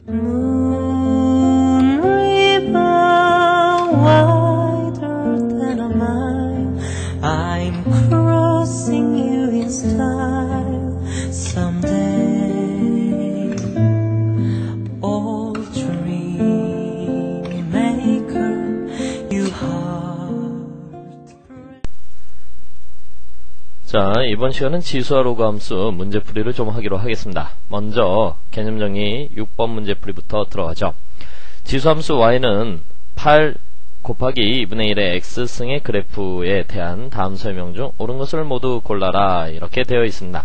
Moon river wider than a mile, I'm crossing you in style someday. Old dream maker, you heart. 자, 이번 시간은 지수와 로그 함수 문제풀이를 좀 하기로 하겠습니다. 먼저 개념 정리 6번 문제풀이부터 들어가죠. 지수 함수 y는 8 곱하기 2분의 1의 x승의 그래프에 대한 다음 설명 중 옳은 것을 모두 골라라, 이렇게 되어 있습니다.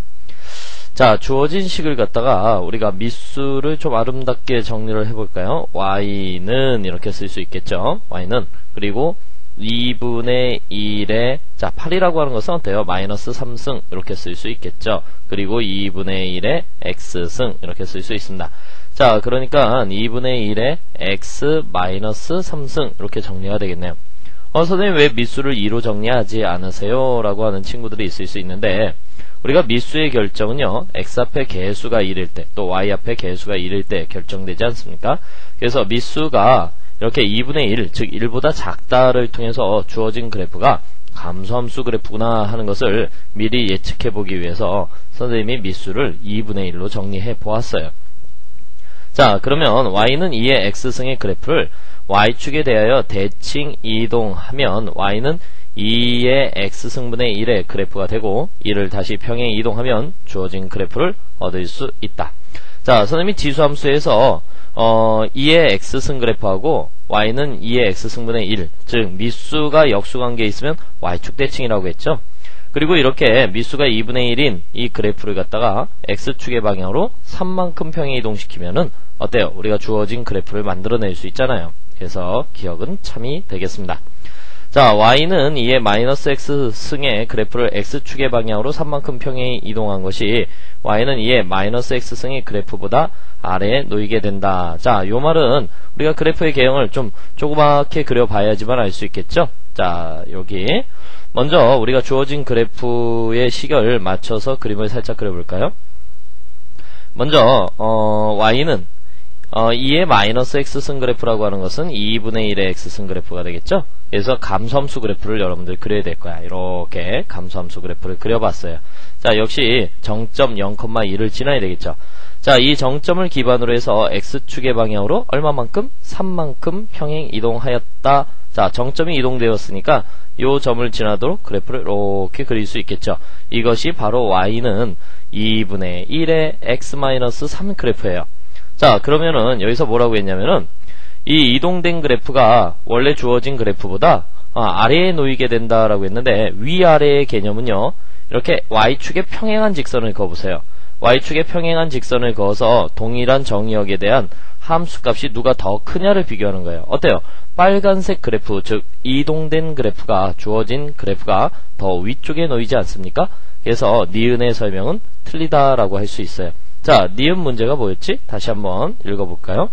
자, 주어진 식을 갖다가 우리가 미수를 좀 아름답게 정리를 해볼까요? y는 이렇게 쓸 수 있겠죠. y는 그리고 2분의 1에 자 8이라고 하는 것은 어때요? 마이너스 3승 이렇게 쓸 수 있겠죠. 그리고 2분의 1에 x승 이렇게 쓸 수 있습니다. 자, 그러니까 2분의 1에 x 마이너스 3승 이렇게 정리가 되겠네요. 선생님 왜 미수를 2로 정리하지 않으세요? 라고 하는 친구들이 있을 수 있는데, 우리가 미수의 결정은요 x 앞에 개수가 1일 때 또 y 앞에 개수가 1일 때 결정되지 않습니까? 그래서 미수가 이렇게 2분의 1, 즉 1보다 작다를 통해서 주어진 그래프가 감소함수 그래프구나 하는 것을 미리 예측해 보기 위해서 선생님이 미수를 2분의 1로 정리해 보았어요. 자, 그러면 y는 2의 x승의 그래프를 y축에 대하여 대칭 이동하면 y는 2의 x승분의 1의 k래프가 되고, 이를 다시 평행 이동하면 주어진 그래프를 얻을 수 있다. 자, 선생님이 지수함수에서 2의 x승 그래프하고 y는 2의 x승분의 1, 즉 미수가 역수관계에 있으면 y축 대칭이라고 했죠. 그리고 이렇게 미수가 2분의 1인 이 그래프를 갖다가 x축의 방향으로 3만큼 평행 이동시키면은 어때요? 우리가 주어진 그래프를 만들어낼 수 있잖아요. 그래서 기억은 참이 되겠습니다. 자, y는 2의 마이너스 x승의 그래프를 x축의 방향으로 3만큼 평행 이동한 것이 y는 2의 마이너스 x승의 그래프보다 아래에 놓이게 된다. 자, 요 말은 우리가 그래프의 개형을 좀 조그맣게 그려봐야지만 알 수 있겠죠. 자, 여기 먼저 우리가 주어진 그래프의 시결을 맞춰서 그림을 살짝 그려볼까요? 먼저 y는 2의 마이너스 x승 그래프라고 하는 것은 2분의 1의 x승 그래프가 되겠죠. 그래서 감소함수 그래프를 여러분들 그려야 될 거야. 이렇게 감소함수 그래프를 그려봤어요. 자, 역시 정점 0,2를 지나야 되겠죠. 자, 이 정점을 기반으로 해서 x축의 방향으로 얼마만큼? 3만큼 평행 이동하였다. 자, 정점이 이동되었으니까 요 점을 지나도록 그래프를 이렇게 그릴 수 있겠죠. 이것이 바로 y는 2분의 1의 x-3 그래프예요. 자, 그러면은 여기서 뭐라고 했냐면은 이 이동된 그래프가 원래 주어진 그래프보다 아래에 놓이게 된다라고 했는데, 위아래의 개념은요 이렇게 y축에 평행한 직선을 그어보세요. y축에 평행한 직선을 그어서 동일한 정의역에 대한 함수값이 누가 더 크냐를 비교하는 거예요. 어때요? 빨간색 그래프, 즉 이동된 그래프가, 주어진 그래프가 더 위쪽에 놓이지 않습니까? 그래서 니은의 설명은 틀리다라고 할 수 있어요. 자, 니은 문제가 뭐였지? 다시 한번 읽어볼까요?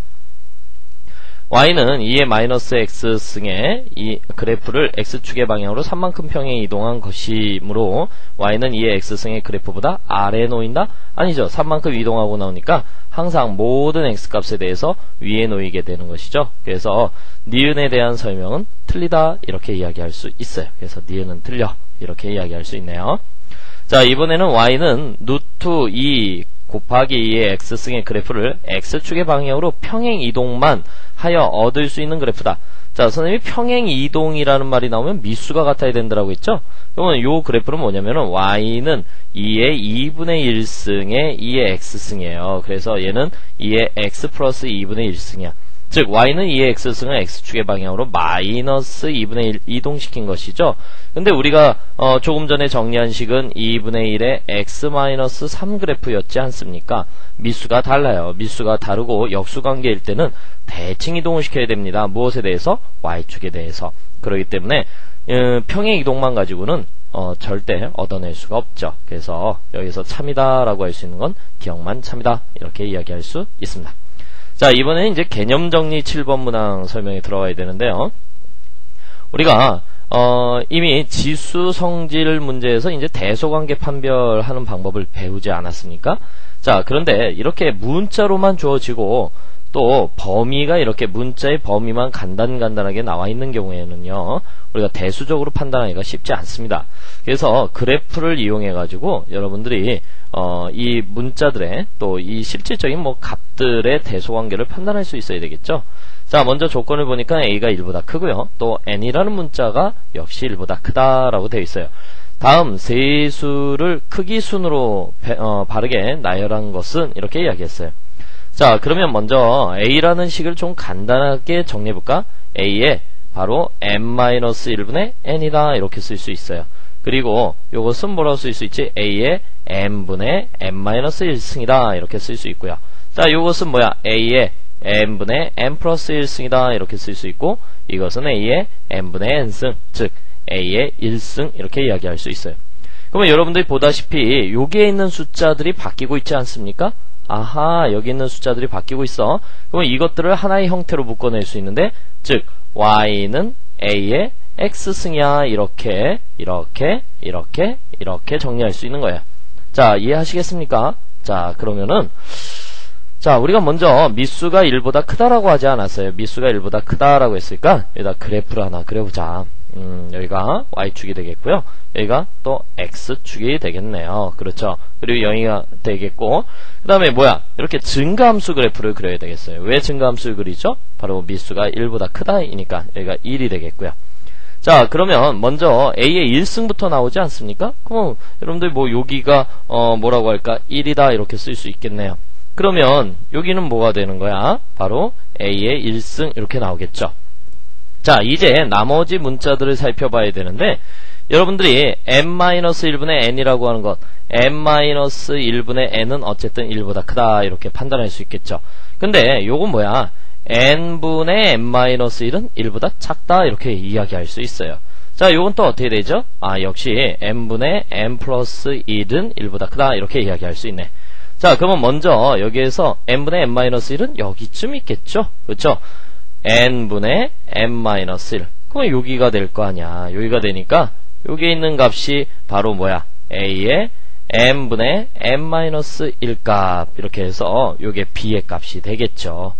y는 2의 마이너스 x승의 이 그래프를 x축의 방향으로 3만큼 평행 이동한 것이므로 y는 2의 x승의 그래프보다 아래에 놓인다? 아니죠. 3만큼 이동하고 나오니까 항상 모든 x값에 대해서 위에 놓이게 되는 것이죠. 그래서 니은에 대한 설명은 틀리다, 이렇게 이야기할 수 있어요. 그래서 니은은 틀려, 이렇게 이야기할 수 있네요. 자, 이번에는 y는 루트 2 곱하기 2의 x승의 그래프를 x축의 방향으로 평행 이동만 하여 얻을 수 있는 그래프다. 자, 선생님이 평행 이동이라는 말이 나오면 미수가 같아야 된다라고 했죠? 그러면 요 그래프는 뭐냐면은 y는 2의 2분의 1승의 2의 x승이에요. 그래서 얘는 2의 x 플러스 2분의 1승이야. 즉 y는 2의 x승을 x축의 방향으로 마이너스 2분의 1 이동시킨 것이죠. 근데 우리가 조금 전에 정리한 식은 2분의 1의 x-3 그래프였지 않습니까? 미수가 달라요. 미수가 다르고 역수관계일 때는 대칭 이동을 시켜야 됩니다. 무엇에 대해서? y축에 대해서. 그렇기 때문에 평행 이동만 가지고는 절대 얻어낼 수가 없죠. 그래서 여기서 참이다 라고 할 수 있는 건 기억만 참이다, 이렇게 이야기할 수 있습니다. 자, 이번에는 이제 개념 정리 7번 문항 설명에 들어가야 되는데요. 우리가 이미 지수 성질 문제에서 이제 대소관계 판별하는 방법을 배우지 않았습니까? 자, 그런데 이렇게 문자로만 주어지고 또 범위가 이렇게 문자의 범위만 간단하게 나와 있는 경우에는요, 우리가 대수적으로 판단하기가 쉽지 않습니다. 그래서 그래프를 이용해 가지고 여러분들이 이 문자들의 또 이 실질적인 뭐 값들의 대소 관계를 판단할 수 있어야 되겠죠. 자, 먼저 조건을 보니까 a가 1보다 크고요, 또 n이라는 문자가 역시 1보다 크다라고 되어 있어요. 다음 세 수를 크기 순으로 바르게 나열한 것은 이렇게 이야기했어요. 자, 그러면 먼저 a라는 식을 좀 간단하게 정리해볼까? a에 바로 n-1분의 n이다 이렇게 쓸 수 있어요. 그리고 요것은 뭐라고 쓸 수 있지? a에 n분의 n-1승이다 이렇게 쓸 수 있고요. 자, 요것은 뭐야? a에 n분의 n 플러스 1승이다 이렇게 쓸 수 있고, 이것은 a에 n분의 n승, 즉 a의 1승 이렇게 이야기할 수 있어요. 그러면 여러분들이 보다시피 여기에 있는 숫자들이 바뀌고 있지 않습니까? 아하, 여기 있는 숫자들이 바뀌고 있어. 그러면 이것들을 하나의 형태로 묶어낼 수 있는데, 즉 y는 a의 x승이야 이렇게 정리할 수 있는 거예요. 자, 이해하시겠습니까? 자, 그러면은 자, 우리가 먼저 미수가 1보다 크다라고 하지 않았어요. 미수가 1보다 크다라고 했으니까 여기다 그래프를 하나 그려보자. 여기가 y축이 되겠고요, 여기가 또 x축이 되겠네요. 그렇죠. 그리고 0이가 되겠고, 그 다음에 뭐야, 이렇게 증가함수 그래프를 그려야 되겠어요. 왜 증가함수를 그리죠? 바로 미수가 1보다 크다이니까 여기가 1이 되겠고요. 자, 그러면 먼저 a의 1승부터 나오지 않습니까? 그럼 여러분들 뭐 여기가 뭐라고 할까, 1이다 이렇게 쓸 수 있겠네요. 그러면 여기는 뭐가 되는 거야? 바로 a의 1승 이렇게 나오겠죠. 자, 이제 나머지 문자들을 살펴봐야 되는데, 여러분들이 n-1분의 n이라고 하는 것, n-1분의 n은 어쨌든 1보다 크다 이렇게 판단할 수 있겠죠. 근데 요건 뭐야? n분의 n-1은 1보다 작다 이렇게 이야기할 수 있어요. 자, 요건 또 어떻게 되죠? 아, 역시 n분의 n 플러스 1은 1보다 크다 이렇게 이야기할 수 있네. 자, 그러면 먼저 여기에서 n분의 n-1은 여기쯤 있겠죠? 그렇죠? n분의 n-1. 그러면 여기가 될 거 아니야. 여기가 되니까 여기에 있는 값이 바로 뭐야? a의 n분의 n-1 값 이렇게 해서 요게 b의 값이 되겠죠.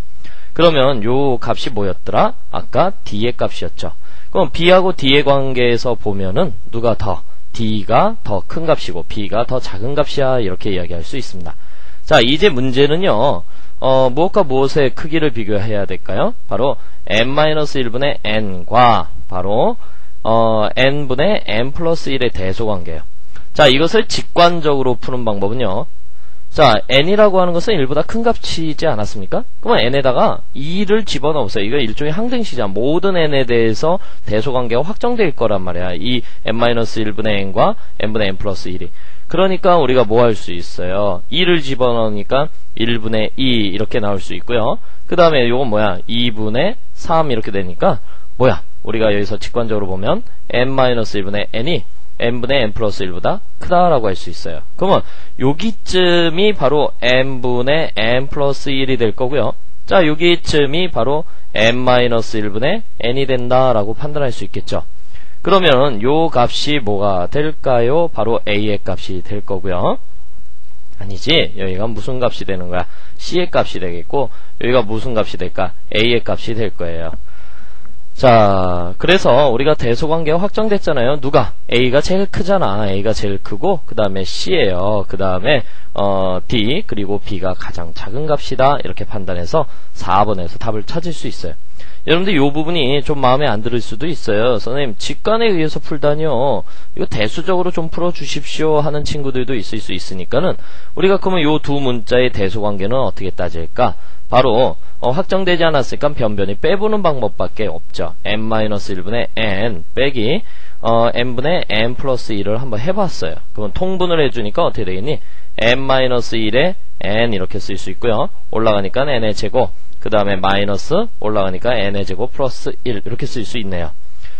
그러면 요 값이 뭐였더라? 아까 d의 값이었죠. 그럼 b하고 d의 관계에서 보면은 누가 더? d가 더 큰 값이고 b가 더 작은 값이야 이렇게 이야기할 수 있습니다. 자, 이제 문제는요, 무엇과 무엇의 크기를 비교해야 될까요? 바로 n-1분의 n과 바로 n분의 n 플러스 1의 대소관계예요. 자, 이것을 직관적으로 푸는 방법은요, 자, n이라고 하는 것은 1보다 큰 값이지 않았습니까? 그러면 n에다가 2를 집어넣으세요. 이거 일종의 항등식이잖아. 모든 n에 대해서 대소관계가 확정될 거란 말이야. 이 n-1분의 n과 n분의 n 플러스 1이. 그러니까 우리가 뭐 할 수 있어요? 2를 집어넣으니까 1분의 2 이렇게 나올 수 있고요. 그 다음에 요건 뭐야? 2분의 3 이렇게 되니까 뭐야? 우리가 여기서 직관적으로 보면 n-1분의 n이 n분의 n 플러스 1보다 크다라고 할 수 있어요. 그러면 여기쯤이 바로 n분의 n 플러스 1이 될 거고요. 자, 여기쯤이 바로 n-1분의 n이 된다라고 판단할 수 있겠죠. 그러면 요 값이 뭐가 될까요? 바로 a의 값이 될 거고요. 아니지, 여기가 무슨 값이 되는 거야? c의 값이 되겠고, 여기가 무슨 값이 될까? a의 값이 될 거예요. 자, 그래서 우리가 대소관계가 확정됐잖아요. 누가? a가 제일 크잖아. a가 제일 크고 그 다음에 c예요. 그 다음에 d 그리고 b가 가장 작은 값이다 이렇게 판단해서 4번에서 답을 찾을 수 있어요. 여러분들 이 부분이 좀 마음에 안 들을 수도 있어요. 선생님, 직관에 의해서 풀다니요, 이거 대수적으로 좀 풀어주십시오 하는 친구들도 있을 수 있으니까는 우리가 그러면 요 두 문자의 대소관계는 어떻게 따질까? 바로 확정되지 않았으니까 변변히 빼보는 방법밖에 없죠. n-1분의 n 빼기 n분의 n 플러스 1을 한번 해봤어요. 그러면 통분을 해주니까 어떻게 되겠니? n-1에 n 이렇게 쓸 수 있고요. 올라가니까 n의 제곱, 그 다음에 마이너스 올라가니까 n의 제곱 플러스 1 이렇게 쓸 수 있네요.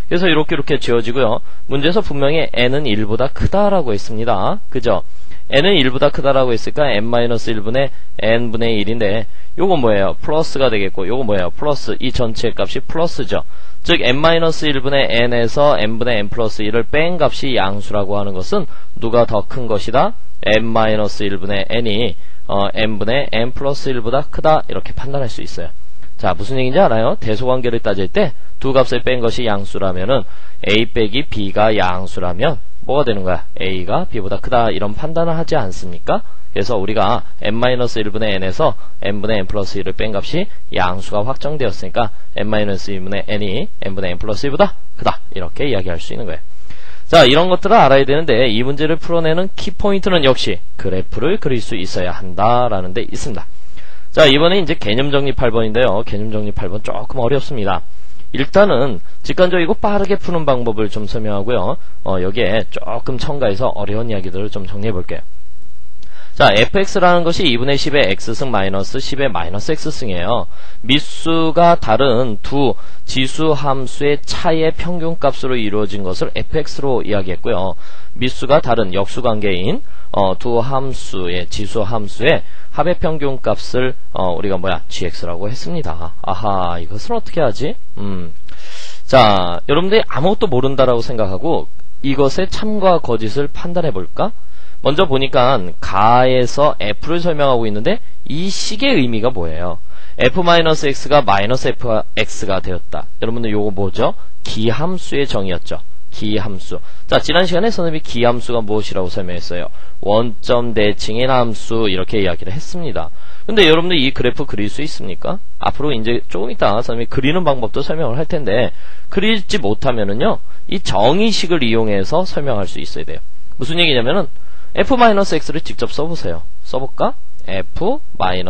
그래서 이렇게 지워지고요. 문제에서 분명히 n은 1보다 크다라고 했습니다. 그죠? n은 1보다 크다라고 했으니까 n-1분의 n분의 1인데 요건 뭐예요? 플러스가 되겠고, 요건 뭐예요? 플러스, 이 전체의 값이 플러스죠. 즉 n-1분의 n에서 n분의 n 플러스 1을 뺀 값이 양수라고 하는 것은 누가 더 큰 것이다? n-1분의 n이 n분의 n 플러스 1보다 크다 이렇게 판단할 수 있어요. 자, 무슨 얘기인지 알아요? 대소관계를 따질 때 두 값을 뺀 것이 양수라면은 a 빼기 b가 양수라면 뭐가 되는 거야? a가 b보다 크다 이런 판단을 하지 않습니까? 그래서 우리가 n-1분의 n에서 n분의 n 플러스 1을 뺀 값이 양수가 확정되었으니까 n-1분의 n이 n분의 n 플러스 1보다 크다 이렇게 이야기할 수 있는 거예요. 자, 이런 것들을 알아야 되는데 이 문제를 풀어내는 키포인트는 역시 그래프를 그릴 수 있어야 한다라는 데 있습니다. 자, 이번에 이제 개념 정리 8번인데요. 개념 정리 8번 조금 어렵습니다. 일단은 직관적이고 빠르게 푸는 방법을 좀 설명하고요. 여기에 조금 첨가해서 어려운 이야기들을 좀 정리해 볼게요. 자, fx라는 것이 2분의 10의 x승 마이너스 10의 마이너스 x승이에요. 밑수가 다른 두 지수 함수의 차이의 평균값으로 이루어진 것을 fx로 이야기했고요. 밑수가 다른 역수관계인 두 함수의 지수 함수의 합의 평균값을 우리가 gx라고 했습니다. 아하, 이것을 어떻게 하지? 자, 여러분들이 아무것도 모른다라고 생각하고 이것의 참과 거짓을 판단해 볼까? 먼저 보니까 가에서 f를 설명하고 있는데 이 식의 의미가 뭐예요? f-x가 마이너스 fx가 되었다. 여러분들 요거 뭐죠? 기함수의 정의였죠. 기함수. 자, 지난 시간에 선생님이 기함수가 무엇이라고 설명했어요? 원점 대칭인 함수 이렇게 이야기를 했습니다. 근데 여러분들 이 그래프 그릴 수 있습니까? 앞으로 이제 조금 이따 선생님이 그리는 방법도 설명을 할 텐데 그리지 못하면은요 이 정의식을 이용해서 설명할 수 있어야 돼요. 무슨 얘기냐면은 f-x를 직접 써보세요. 써볼까?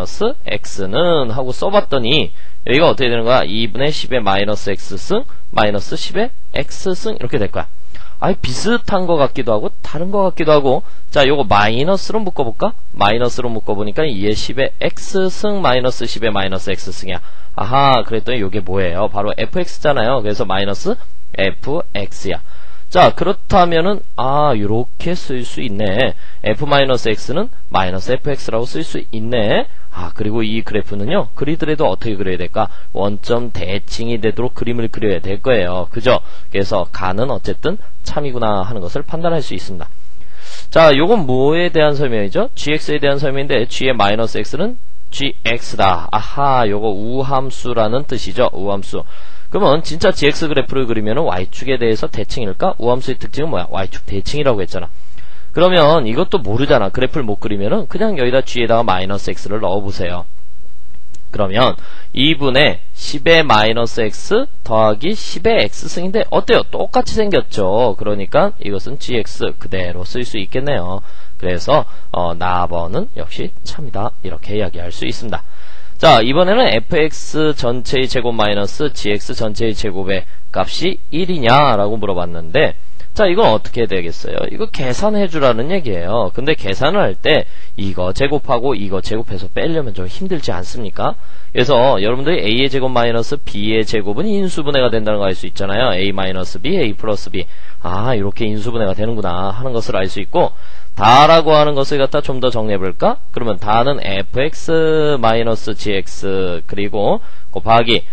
f-x는 하고 써봤더니 여기가 어떻게 되는 거야? 2분의 10의 마이너스 x승 마이너스 10의 x승 이렇게 될 거야. 아이, 비슷한 것 같기도 하고 다른 것 같기도 하고. 자, 요거 마이너스로 묶어볼까? 마이너스로 묶어보니까 2의 10의 x승 마이너스 10의 마이너스 x승이야. 아하, 그랬더니 요게 뭐예요? 바로 fx잖아요. 그래서 마이너스 fx야. 자, 그렇다면은 요렇게 쓸 수 있네. f-x는 마이너스 fx라고 쓸 수 있네. 그리고 이 그래프는요 그리더라도 어떻게 그려야 될까? 원점 대칭이 되도록 그림을 그려야 될 거예요. 그죠? 그래서 가는 어쨌든 참이구나 하는 것을 판단할 수 있습니다. 자, 요건 뭐에 대한 설명이죠? gx에 대한 설명인데 g의 마이너스 x는 gx다. 아하, 요거 우함수라는 뜻이죠. 우함수. 그러면 진짜 gx 그래프를 그리면 y축에 대해서 대칭일까? 우함수의 특징은 뭐야? y축 대칭이라고 했잖아. 그러면 이것도 모르잖아. 그래프를 못 그리면은 그냥 여기다 g에다가 마이너스 x를 넣어보세요. 그러면 2분의 10의 마이너스 x 더하기 10의 x승인데 어때요? 똑같이 생겼죠. 그러니까 이것은 gx 그대로 쓸 수 있겠네요. 그래서 나번은 역시 참이다 이렇게 이야기할 수 있습니다. 자, 이번에는 fx 전체의 제곱 마이너스 gx 전체의 제곱의 값이 1이냐 라고 물어봤는데 자, 이건 어떻게 되겠어요? 이거 계산해 주라는 얘기예요. 근데 계산을 할 때 이거 제곱하고 이거 제곱해서 빼려면 좀 힘들지 않습니까? 그래서 여러분들이 a의 제곱 마이너스 b의 제곱은 인수분해가 된다는 거 알 수 있잖아요. a 마이너스 b, a 플러스 b. 이렇게 인수분해가 되는구나 하는 것을 알 수 있고, 다라고 하는 것을 갖다 좀 더 정리해볼까? 그러면 다는 fx 마이너스 gx 그리고 곱하기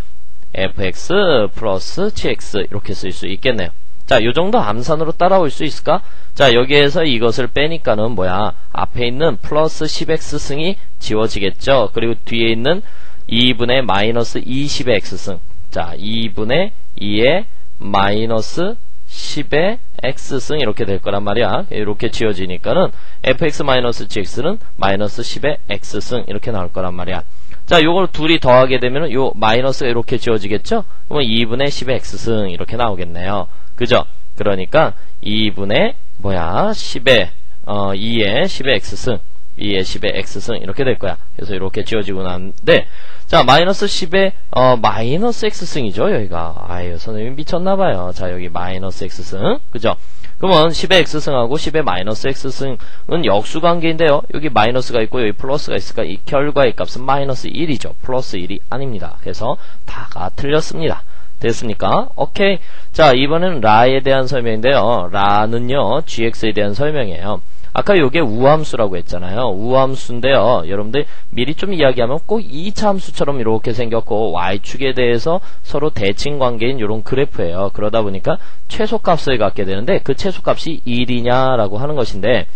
fx 플러스 gx 이렇게 쓸 수 있겠네요. 자, 요 정도 암산으로 따라올 수 있을까? 자, 여기에서 이것을 빼니까는 뭐야? 앞에 있는 플러스 10x승이 지워지겠죠? 그리고 뒤에 있는 2분의 마이너스 20의 x승. 자, 2분의 2의 마이너스 10의 x승 이렇게 될 거란 말이야. 이렇게 지워지니까는 fx 마이너스 gx는 마이너스 10의 x승 이렇게 나올 거란 말이야. 자, 요걸 둘이 더하게 되면은 요 마이너스가 이렇게 지워지겠죠? 그러면 2분의 10의 x승 이렇게 나오겠네요. 그죠? 그러니까 2분의 10의 2의 10의 x승 2의 10의 x승 이렇게 될 거야. 그래서 이렇게 지워지고 나는데 자, 마이너스 10의 마이너스 x승이죠. 여기가 선생님 미쳤나봐요. 자, 여기 마이너스 x승 그죠? 그러면 10의 x승하고 10의 마이너스 x승은 역수관계인데요. 여기 마이너스가 있고 여기 플러스가 있으니까 이 결과의 값은 마이너스 1이죠. 플러스 1이 아닙니다. 그래서 다가 틀렸습니다. 됐습니까? 오케이. 자, 이번에는 라에 대한 설명인데요. 라는요 gx에 대한 설명이에요. 아까 요게 우함수라고 했잖아요. 우함수인데요. 여러분들 미리 좀 이야기하면 꼭 2차 함수처럼 이렇게 생겼고 y축에 대해서 서로 대칭 관계인 요런 그래프예요. 그러다 보니까 최소값을 갖게 되는데 그 최소값이 1이냐라고 하는 것인데,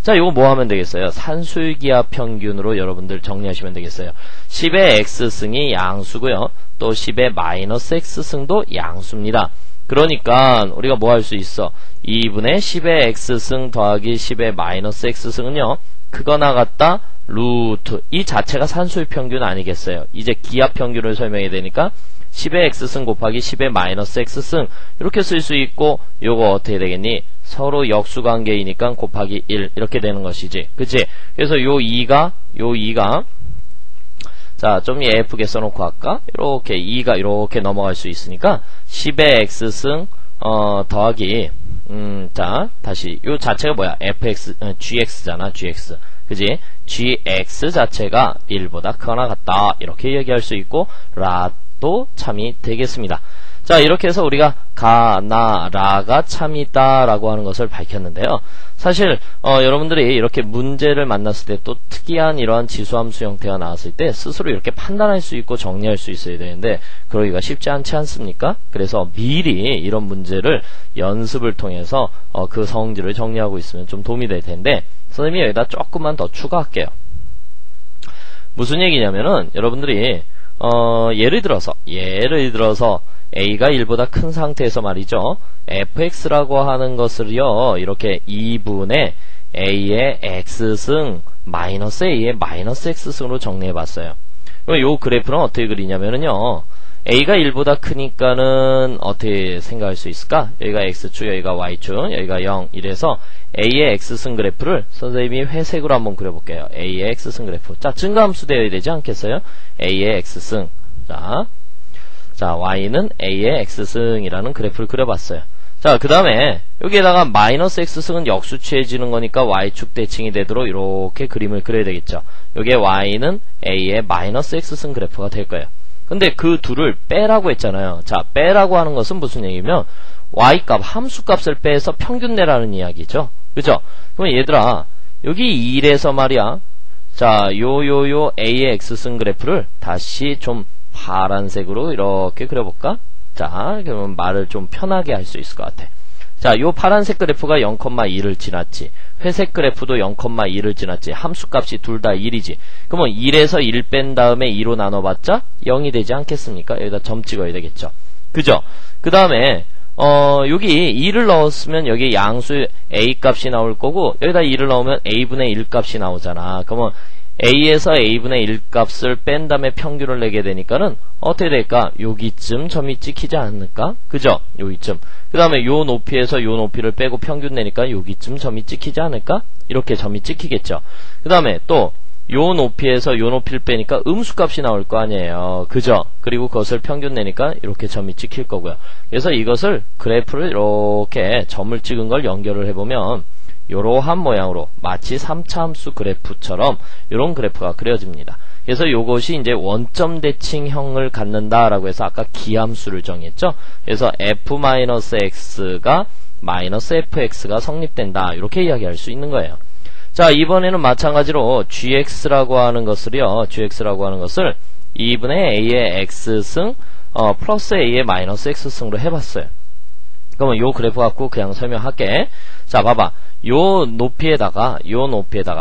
자, 이거 뭐 하면 되겠어요? 산술기하 평균으로 여러분들 정리하시면 되겠어요. 10의 x승이 양수고요. 또 10의 마이너스 x승도 양수입니다. 그러니까 우리가 뭐 할 수 있어? 2분의 10의 x승 더하기 10의 마이너스 x승은요, 그거나 같다 루트, 이 자체가 산수의 평균 아니겠어요? 이제 기하 평균을 설명해야 되니까 10의 x승 곱하기 10의 마이너스 x승 이렇게 쓸 수 있고, 요거 어떻게 되겠니? 서로 역수관계이니까 곱하기 1 이렇게 되는 것이지, 그치? 그래서 요 2가 자, 좀 예쁘게 써놓고 할까? 이렇게 2가 이렇게 넘어갈 수 있으니까 10의 x승 더하기 자, 다시 요 자체가 뭐야? gx잖아, gx. 그지? gx 자체가 1보다 크거나 같다 이렇게 얘기할 수 있고, 라도 참이 되겠습니다. 자, 이렇게 해서 우리가 가, 나, 라가 참이다 라고 하는 것을 밝혔는데요. 사실 여러분들이 이렇게 문제를 만났을 때 또 특이한 이러한 지수함수 형태가 나왔을 때 스스로 이렇게 판단할 수 있고 정리할 수 있어야 되는데 그러기가 쉽지 않지 않습니까? 그래서 미리 이런 문제를 연습을 통해서 그 성질을 정리하고 있으면 좀 도움이 될 텐데, 선생님이 여기다 조금만 더 추가할게요. 무슨 얘기냐면은 여러분들이 예를 들어서 A가 1보다 큰 상태에서 말이죠, fx라고 하는 것을요, 이렇게 2분의 A의 x승 마이너스 A의 마이너스 x승으로 정리해봤어요. 그럼 요 그래프는 어떻게 그리냐면은요, A가 1보다 크니까는 어떻게 생각할 수 있을까? 여기가 x축, 여기가 y축, 여기가 0 이래서 A의 x승 그래프를 선생님이 회색으로 한번 그려볼게요. A의 x승 그래프. 자, 증가함수 되어야 되지 않겠어요? A의 x승. 자, y는 A의 x승이라는 그래프를 그려봤어요. 자, 그 다음에 여기에다가 마이너스 x승은 역수취해지는 거니까 y축 대칭이 되도록 이렇게 그림을 그려야 되겠죠. 여기에 y는 A의 마이너스 x승 그래프가 될 거예요. 근데 그 둘을 빼라고 했잖아요. 자, 빼라고 하는 것은 무슨 얘기냐면 y값, 함수값을 빼서 평균 내라는 이야기죠. 그죠? 그럼 얘들아, 여기 1에서 말이야, 자, 요 A의 x승 그래프를 다시 좀 파란색으로 이렇게 그려볼까? 자, 그러면 말을 좀 편하게 할 수 있을 것 같아. 자, 요 파란색 그래프가 0,2를 지났지, 회색 그래프도 0,2를 지났지, 함수값이 둘 다 1이지. 그러면 1에서 1 뺀 다음에 2로 나눠봤자 0이 되지 않겠습니까? 여기다 점 찍어야 되겠죠. 그죠? 그 다음에 여기 2를 넣었으면 여기 양수 A 값이 나올 거고, 여기다 2를 넣으면 A분의 1 값이 나오잖아. 그러면 A에서 A분의 1 값을 뺀 다음에 평균을 내게 되니까는 어떻게 될까? 여기쯤 점이 찍히지 않을까? 그죠? 여기쯤. 그 다음에 요 높이에서 요 높이를 빼고 평균 내니까 여기쯤 점이 찍히지 않을까? 이렇게 점이 찍히겠죠. 그 다음에 또 요 높이에서 요 높이를 빼니까 음수값이 나올 거 아니에요. 그죠? 그리고 그것을 평균 내니까 이렇게 점이 찍힐 거고요. 그래서 이것을 그래프를 이렇게 점을 찍은 걸 연결을 해보면 요러한 모양으로 마치 3차 함수 그래프처럼 이런 그래프가 그려집니다. 그래서 요것이 이제 원점 대칭형을 갖는다라고 해서 아까 기함수를 정했죠. 그래서 f-x가 마이너스 fx가 성립된다, 이렇게 이야기할 수 있는 거예요. 자, 이번에는 마찬가지로 gx라고 하는 것을요, gx라고 하는 것을 2분의 a의 x승 플러스 a의 마이너스 x승으로 해봤어요. 그러면 요 그래프 갖고 그냥 설명할게. 자, 봐봐. 요 높이에다가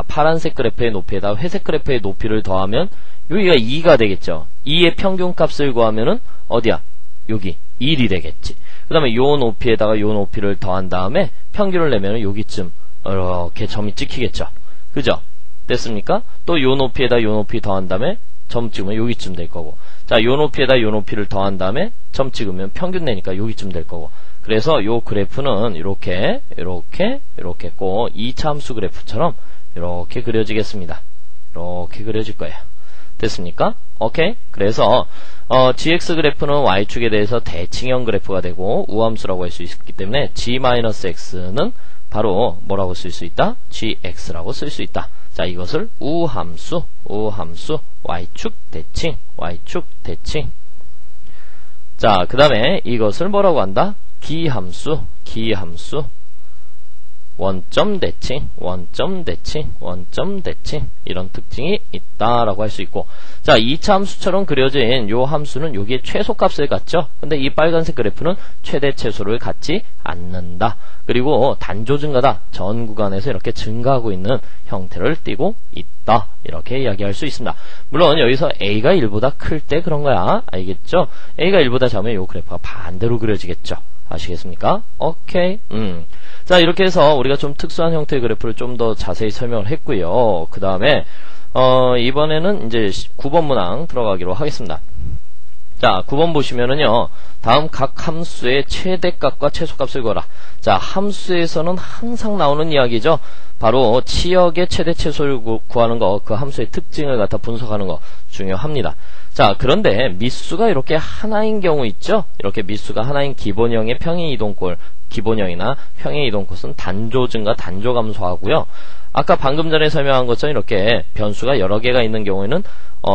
파란색 그래프의 높이에다가 회색 그래프의 높이를 더하면 여기가 2가 되겠죠. 2의 평균값을 구하면은 어디야? 여기 1이 되겠지. 그 다음에 요 높이에다가 요 높이를 더한 다음에 평균을 내면은 여기쯤 이렇게 점이 찍히겠죠. 그죠? 됐습니까? 또 요 높이에다 요 높이 더한 다음에 점 찍으면 여기쯤 될 거고, 자, 요 높이에다 요 높이를 더한 다음에 점 찍으면 평균 내니까 여기쯤 될 거고. 그래서 요 그래프는 이렇게 꼭 2차 함수 그래프처럼 이렇게 그려지겠습니다. 이렇게 그려질 거예요. 됐습니까? 오케이? 그래서 gx 그래프는 y축에 대해서 대칭형 그래프가 되고 우함수라고 할 수 있기 때문에 g-x는 바로 뭐라고 쓸 수 있다? gx라고 쓸 수 있다. 자, 이것을 우함수 y축 대칭. 자, 그 다음에 이것을 뭐라고 한다? 기함수 원점 대칭 이런 특징이 있다라고 할 수 있고, 자, 2차 함수처럼 그려진 요 함수는 여기에 최소값을 갖죠. 근데 이 빨간색 그래프는 최대 최소를 갖지 않는다. 그리고 단조 증가다. 전 구간에서 이렇게 증가하고 있는 형태를 띠고 있다. 이렇게 이야기할 수 있습니다. 물론 여기서 A가 1보다 클 때 그런 거야. 알겠죠? A가 1보다 작으면 이 그래프가 반대로 그려지겠죠. 아시겠습니까? 오케이. 자, 이렇게 해서 우리가 좀 특수한 형태의 그래프를 좀 더 자세히 설명을 했고요. 그 다음에 이번에는 이제 9번 문항 들어가기로 하겠습니다. 자, 9번 보시면은요, 다음 각 함수의 최대값과 최소값을 구하라. 자, 함수에서는 항상 나오는 이야기죠. 바로 치역의 최대 최소를 구하는 거, 그 함수의 특징을 갖다 분석하는 거 중요합니다. 자, 그런데 미수가 이렇게 하나인 경우 있죠? 이렇게 미수가 하나인 기본형의 평행 이동꼴, 기본형이나 평행 이동꼴은 단조 증가, 단조 감소하고요. 아까 방금 전에 설명한 것처럼 이렇게 변수가 여러 개가 있는 경우에는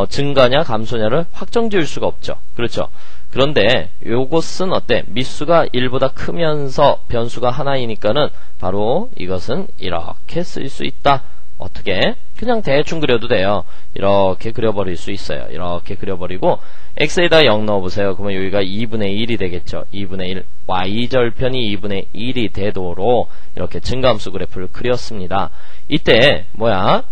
증가냐 감소냐를 확정 지을 수가 없죠. 그렇죠? 그런데 요것은 어때? 미수가 1보다 크면서 변수가 하나이니까는 바로 이것은 이렇게 쓸 수 있다. 어떻게? 그냥 대충 그려도 돼요. 이렇게 그려버릴 수 있어요. 이렇게 그려버리고 x에다 0 넣어보세요. 그러면 여기가 2분의 1이 되겠죠. 2분의 1 y절편이 2분의 1이 되도록 이렇게 증가함수 그래프를 그렸습니다. 이때 뭐야?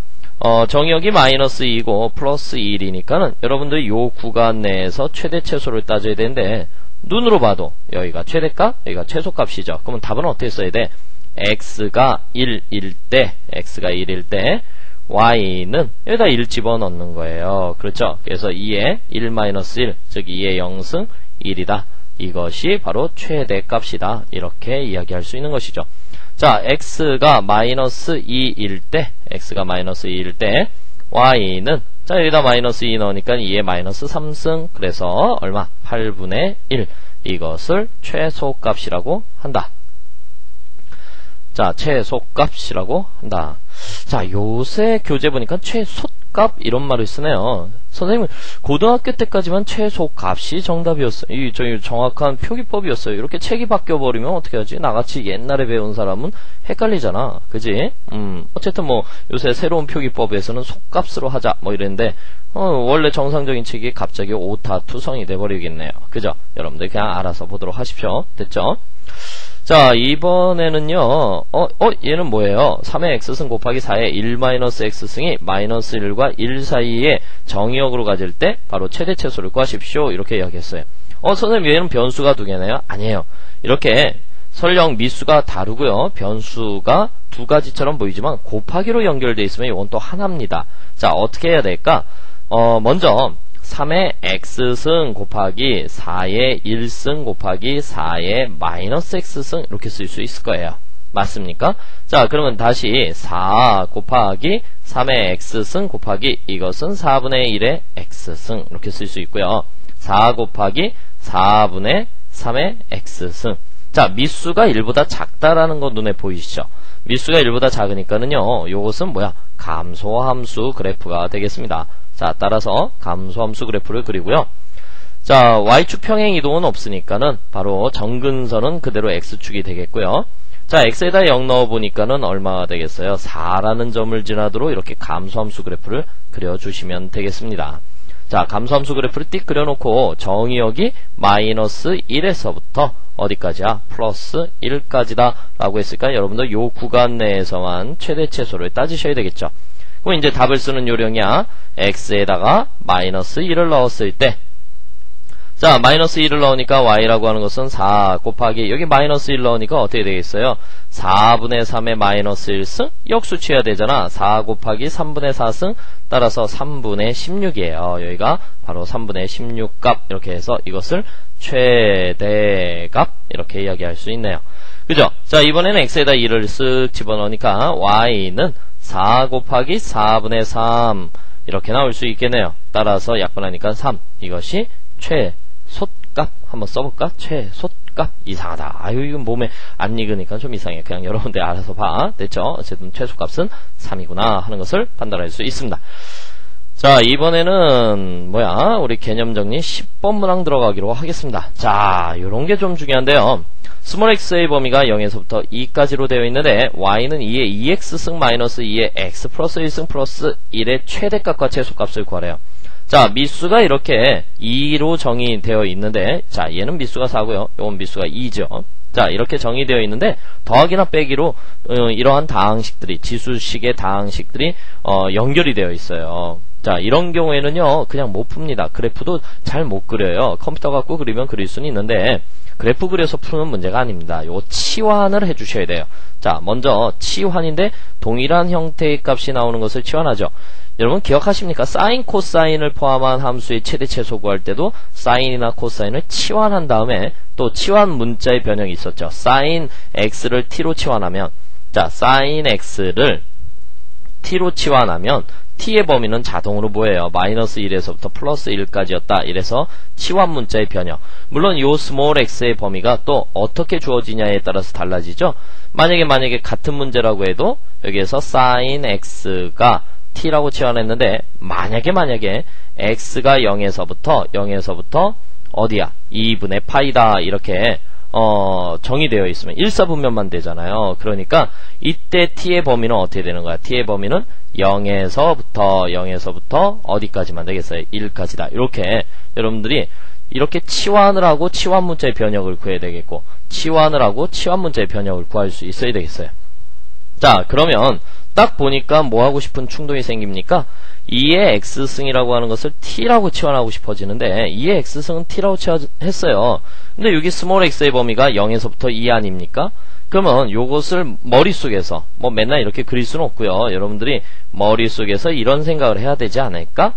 정의역이 마이너스 2고 플러스 1이니까는 여러분들이 요 구간 내에서 최대 최소를 따져야 되는데 눈으로 봐도 여기가 최대값, 여기가 최소값이죠. 그러면 답은 어떻게 써야 돼? x가 1일 때 y는 여기다 1 집어넣는 거예요. 그렇죠? 그래서 2의 1-1, 즉 2의 0승 1이다. 이것이 바로 최대값이다. 이렇게 이야기할 수 있는 것이죠. 자, x가 마이너스 2일 때 y는 자, 여기다 마이너스 2 넣으니까 2의 마이너스 3승, 그래서 얼마? 8분의 1. 이것을 최소값이라고 한다. 자, 최소값이라고 한다. 자, 요새 교재 보니까 최소값 이런 말을 쓰네요. 선생님은 고등학교 때까지만 최소값이 정답이었어요. 이 정확한 표기법이었어요. 이렇게 책이 바뀌어버리면 어떻게 하지? 나같이 옛날에 배운 사람은 헷갈리잖아. 그지? 어쨌든 뭐 요새 새로운 표기법에서는 속값으로 하자 뭐 이랬는데 원래 정상적인 책이 갑자기 오타투성이 돼버리겠네요. 그죠? 여러분들 그냥 알아서 보도록 하십시오. 됐죠? 자, 이번에는요, 얘는 뭐예요? 3의 x승 곱하기 4의 1-x승이 마이너스 1과 1 사이에 정의역으로 가질 때 바로 최대 최소를 구하십시오. 이렇게 이야기했어요. 선생님, 얘는 변수가 두 개네요? 아니에요. 이렇게 설령 미수가 다르고요. 변수가 두 가지처럼 보이지만 곱하기로 연결되어 있으면 이건 또 하나입니다. 자, 어떻게 해야 될까? 먼저 3의 x승 곱하기 4의 1승 곱하기 4의 마이너스 x승 이렇게 쓸 수 있을 거예요. 맞습니까? 자, 그러면 다시 4 곱하기 3의 x승 곱하기 이것은 4분의 1의 x승 이렇게 쓸 수 있고요. 4 곱하기 4분의 3의 x승. 자, 미수가 1보다 작다라는 거 눈에 보이시죠? 미수가 1보다 작으니까는요, 요것은 뭐야? 감소함수 그래프가 되겠습니다. 자, 따라서 감소함수 그래프를 그리고요. 자, y축 평행 이동은 없으니까는 바로 정근선은 그대로 x축이 되겠고요. 자, x에다 0 넣어보니까는 얼마가 되겠어요? 4라는 점을 지나도록 이렇게 감소함수 그래프를 그려주시면 되겠습니다. 자, 감소함수 그래프를 띡 그려놓고 정의역이 마이너스 1에서부터 어디까지야? 플러스 1까지다 라고 했으니까 여러분들 요 구간 내에서만 최대 최소를 따지셔야 되겠죠. 그럼 이제 답을 쓰는 요령이야. x에다가 마이너스 1을 넣었을 때, 자, 마이너스 1을 넣으니까 y라고 하는 것은 4 곱하기 여기 마이너스 1 넣으니까 어떻게 되겠어요? 4분의 3의 마이너스 1승 역수 취해야 되잖아. 4 곱하기 3분의 4승 따라서 3분의 16이에요. 여기가 바로 3분의 16값. 이렇게 해서 이것을 최대값 이렇게 이야기할 수 있네요. 그죠? 자, 이번에는 x에다 2를 쓱 집어넣으니까 y는 4 곱하기 4분의 3 이렇게 나올 수 있겠네요. 따라서 약분하니까 3. 이것이 최소값. 한번 써볼까? 최소값. 이상하다. 아유, 이건 몸에 안 익으니까 좀 이상해. 그냥 여러분들 알아서 봐. 됐죠? 어쨌든 최소값은 3이구나 하는 것을 판단할 수 있습니다. 자, 이번에는 뭐야? 우리 개념 정리 10번 문항 들어가기로 하겠습니다. 자, 요런게 좀 중요한데요. 스몰 x의 범위가 0에서부터 2까지로 되어 있는데 y는 2의 2x승 마이너스 2의 x 플러스 1승 플러스 1의 최대값과 최소값을 구하래요. 자, 미수가 이렇게 2로 정의되어 있는데, 자, 얘는 미수가 4고요. 요건 미수가 2죠. 자, 이렇게 정의되어 있는데 더하기나 빼기로 이러한 다항식들이, 지수식의 다항식들이 연결이 되어 있어요. 자, 이런 경우에는요, 그냥 못 풉니다. 그래프도 잘 못 그려요. 컴퓨터 갖고 그리면 그릴 수는 있는데 그래프 그려서 푸는 문제가 아닙니다. 요거 치환을 해주셔야 돼요. 자, 먼저 치환인데 동일한 형태의 값이 나오는 것을 치환하죠. 여러분 기억하십니까? 사인, 코사인을 포함한 함수의 최대 최소 구할 때도 사인이나 코사인을 치환한 다음에 또 치환 문자의 변형이 있었죠. 사인 x를 t로 치환하면, 자, 사인 x를 t로 치환하면 t의 범위는 자동으로 뭐예요? 마이너스 1에서부터 플러스 1까지였다. 이래서 치환 문자의 변형. 물론 요 스몰 x의 범위가 또 어떻게 주어지냐에 따라서 달라지죠. 만약에 같은 문제라고 해도 여기에서 사인 x가 t라고 치환했는데 만약에 x가 0에서부터 어디야? 2분의 파이다. 이렇게 정의되어 있으면 일사분면만 되잖아요. 그러니까 이때 t의 범위는 어떻게 되는 거야? t의 범위는 0에서부터 어디까지만 되겠어요? 1까지다. 이렇게 여러분들이 이렇게 치환을 하고 치환 문자의 변형을 구해야 되겠고, 치환을 하고 치환 문자의 변형을 구할 수 있어야 되겠어요. 자, 그러면 딱 보니까 뭐 하고 싶은 충동이 생깁니까? 2의 x승이라고 하는 것을 t라고 치환하고 싶어지는데 2의 x승은 t라고 치환했어요. 근데 여기 스몰 x의 범위가 0에서부터 2 아닙니까? 그러면 요것을 머릿속에서 뭐 맨날 이렇게 그릴 수는 없고요. 여러분들이 머릿속에서 이런 생각을 해야 되지 않을까?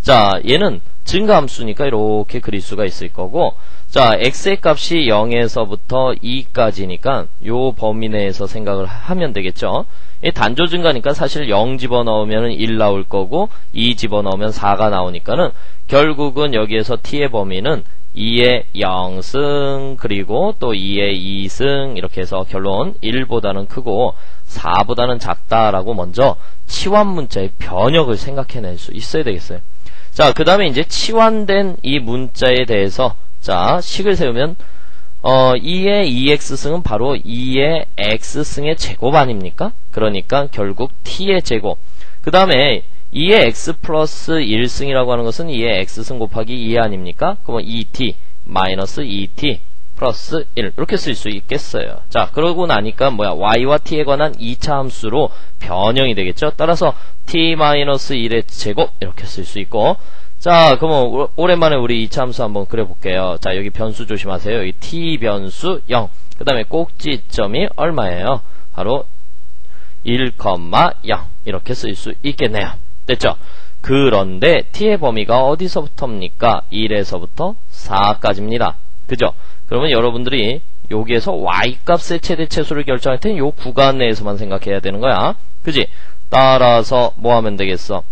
자, 얘는 증가함수니까 이렇게 그릴 수가 있을 거고, 자, x의 값이 0에서부터 2까지니까 요 범위 내에서 생각을 하면 되겠죠. 이 단조 증가니까 사실 0 집어넣으면 1 나올 거고 2 집어넣으면 4가 나오니까는 결국은 여기에서 t의 범위는 2의 0승 그리고 또 2의 2승 이렇게 해서 결론 1보다는 크고 4보다는 작다라고 먼저 치환 문자의 변형을 생각해낼 수 있어야 되겠어요. 자, 그 다음에 이제 치환된 이 문자에 대해서 자, 식을 세우면 2의 2x승은 바로 2의 x승의 제곱 아닙니까? 그러니까 결국 t의 제곱. 그 다음에 2의 x 플러스 1승이라고 하는 것은 2의 x승 곱하기 2 아닙니까? 그러면 2t 마이너스 2t 플러스 1 이렇게 쓸 수 있겠어요. 자, 그러고 나니까 뭐야? y와 t에 관한 2차 함수로 변형이 되겠죠? 따라서 t 마이너스 1의 제곱 이렇게 쓸 수 있고, 자, 그러면 오랜만에 우리 2차 함수 한번 그려볼게요. 자, 여기 변수 조심하세요. 여기 t 변수 0. 그 다음에 꼭지점이 얼마예요? 바로 1,0 이렇게 쓸 수 있겠네요. 됐죠? 그런데 t의 범위가 어디서부터입니까? 1에서부터 4까지입니다. 그죠? 그러면 여러분들이 여기에서 y값의 최대 최소를 결정할 때는 요 구간 내에서만 생각해야 되는 거야. 그지? 따라서 뭐 하면 되겠어?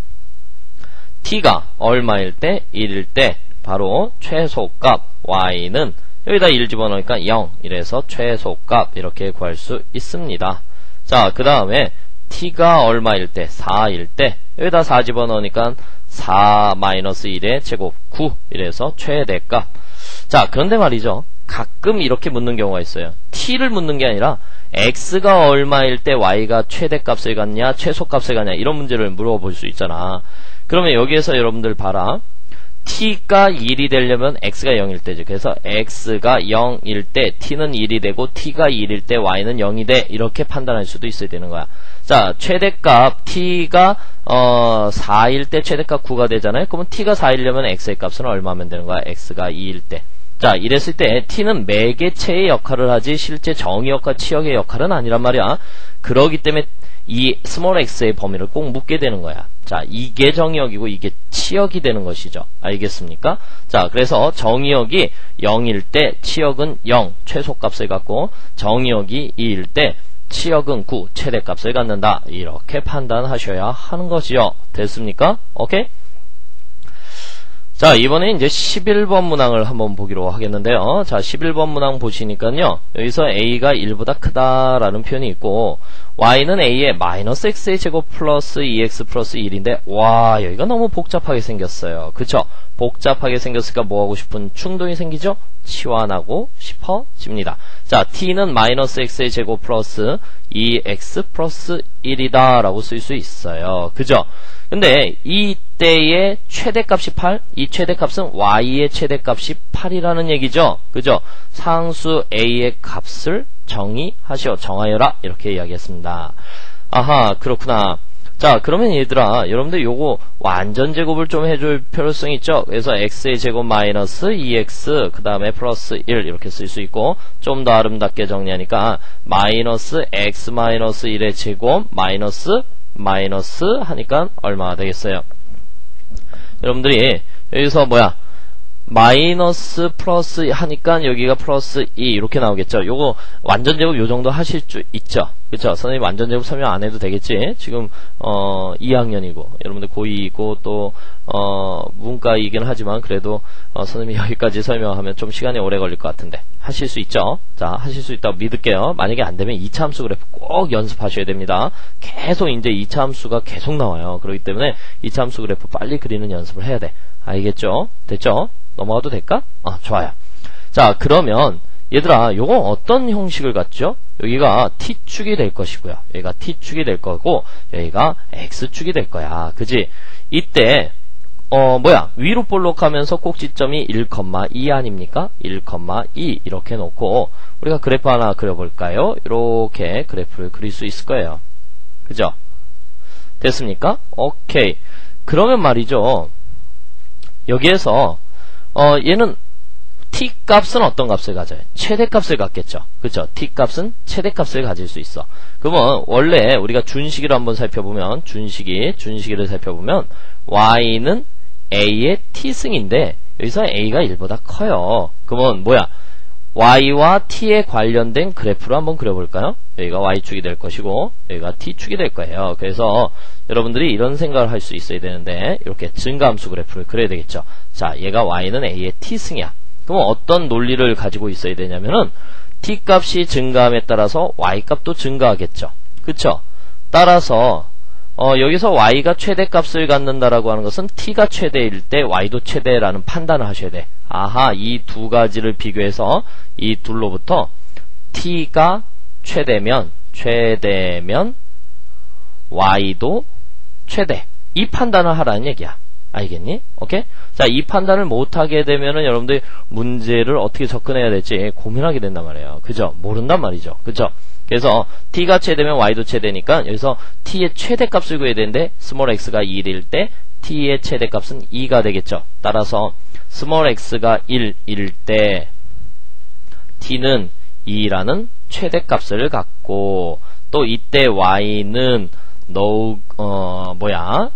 t가 얼마일 때? 1일 때 바로 최소값 y는 여기다 1 집어넣으니까 0 이래서 최소값 이렇게 구할 수 있습니다. 자, 그 다음에 t가 얼마일 때? 4일 때 여기다 4 집어넣으니까 4 마이너스 1의 제곱 9 이래서 최대값. 자, 그런데 말이죠, 가끔 이렇게 묻는 경우가 있어요. t를 묻는 게 아니라 x가 얼마일 때 y가 최대값을 갖냐 최소값을 갖냐 이런 문제를 물어볼 수 있잖아. 그러면 여기에서 여러분들 봐라. t가 1이 되려면 x가 0일 때죠. 그래서 x가 0일 때 t는 1이 되고 t가 1일 때 y는 0이 돼. 이렇게 판단할 수도 있어야 되는 거야. 자, 최대값 t가 4일 때 최대값 9가 되잖아요. 그러면 t가 4이려면 x의 값은 얼마면 되는 거야? x가 2일 때. 자, 이랬을 때 t는 매개체의 역할을 하지 실제 정의역과 치역의 역할은 아니란 말이야. 그러기 때문에 이 스몰 x의 범위를 꼭 묻게 되는 거야. 자, 이게 정의역이고 이게 치역이 되는 것이죠. 알겠습니까? 자, 그래서 정의역이 0일 때 치역은 0 최소값을 갖고, 정의역이 2일 때 치역은 9 최대값을 갖는다. 이렇게 판단하셔야 하는 것이요. 됐습니까? 오케이? 자, 이번에 이제 11번 문항을 한번 보기로 하겠는데요. 자, 11번 문항 보시니까요, 여기서 a가 1보다 크다라는 표현이 있고 y는 a의 마이너스 x의 제곱 플러스 2x 플러스 1인데 와, 여기가 너무 복잡하게 생겼어요. 그쵸? 복잡하게 생겼으니까 뭐하고 싶은 충동이 생기죠? 치환하고 싶어집니다. 자, t는 마이너스 x의 제곱 플러스 2x 플러스 1이다 라고 쓸 수 있어요. 그죠? 근데 이때의 최대값이 8, 이 최대값은 y의 최대값이 8이라는 얘기죠. 그죠? 상수 a의 값을 정하여라 이렇게 이야기했습니다. 아하, 그렇구나. 자, 그러면 얘들아, 여러분들 요거 완전 제곱을 좀 해줄 필요성이 있죠? 그래서 x의 제곱 마이너스 2x 그 다음에 플러스 1 이렇게 쓸 수 있고, 좀 더 아름답게 정리하니까 마이너스 x 마이너스 1의 제곱 마이너스 하니까 얼마가 되겠어요? 여러분들이 여기서 뭐야? 마이너스 플러스 하니까 여기가 플러스 2 이렇게 나오겠죠. 요거 완전 제곱 요 정도 하실 수 있죠. 그쵸? 선생님 완전 제곱 설명 안 해도 되겠지? 지금 2학년이고 여러분들 고2이고 또 문과이긴 하지만 그래도 선생님이 여기까지 설명하면 좀 시간이 오래 걸릴 것 같은데 하실 수 있죠? 자, 하실 수 있다고 믿을게요. 만약에 안 되면 2차 함수 그래프 꼭 연습하셔야 됩니다. 계속 이제 2차 함수가 계속 나와요. 그렇기 때문에 2차 함수 그래프 빨리 그리는 연습을 해야 돼. 알겠죠? 됐죠? 넘어가도 될까? 좋아요. 자, 그러면 얘들아, 요건 어떤 형식을 갖죠? 여기가 t축이 될 것이고요. 여기가 t축이 될 거고 여기가 x축이 될 거야. 그지? 이때 위로 볼록하면서 꼭지점이 1,2 아닙니까? 1,2 이렇게 놓고 우리가 그래프 하나 그려볼까요? 이렇게 그래프를 그릴 수 있을 거예요. 그죠? 됐습니까? 오케이. 그러면 말이죠. 여기에서 얘는 t값은 어떤 값을 가져요? 최대값을 갖겠죠. 그쵸? t값은 최대값을 가질 수 있어. 그러면 원래 우리가 준식이를 한번 살펴보면 준식이를 살펴보면 y는 a의 t승인데 여기서 a가 1보다 커요. 그러면 뭐야? y와 t에 관련된 그래프로 한번 그려볼까요? 여기가 y축이 될 것이고 여기가 t축이 될 거예요. 그래서 여러분들이 이런 생각을 할 수 있어야 되는데 이렇게 증가함수 그래프를 그려야 되겠죠. 자, 얘가 y는 a의 t승이야. 그럼 어떤 논리를 가지고 있어야 되냐면은 t값이 증가함에 따라서 y값도 증가하겠죠. 그쵸? 따라서 여기서 y가 최대값을 갖는다라고 하는 것은 t가 최대일 때 y도 최대라는 판단을 하셔야 돼. 아하, 이 두 가지를 비교해서 이 둘로부터 t가 최대면 y도 최대, 이 판단을 하라는 얘기야. 알겠니? 오케이? 자, 이 판단을 못하게 되면은 여러분들 문제를 어떻게 접근해야 될지 고민하게 된단 말이에요. 그죠? 모른단 말이죠. 그죠? 그래서 t가 최대면 y도 최대니까 여기서 t의 최대값을 구해야 되는데 스몰 x가 1일 때 t의 최대값은 2가 되겠죠. 따라서 스몰 x가 1일 때 t는 2라는 최대값을 갖고 또 이때 y는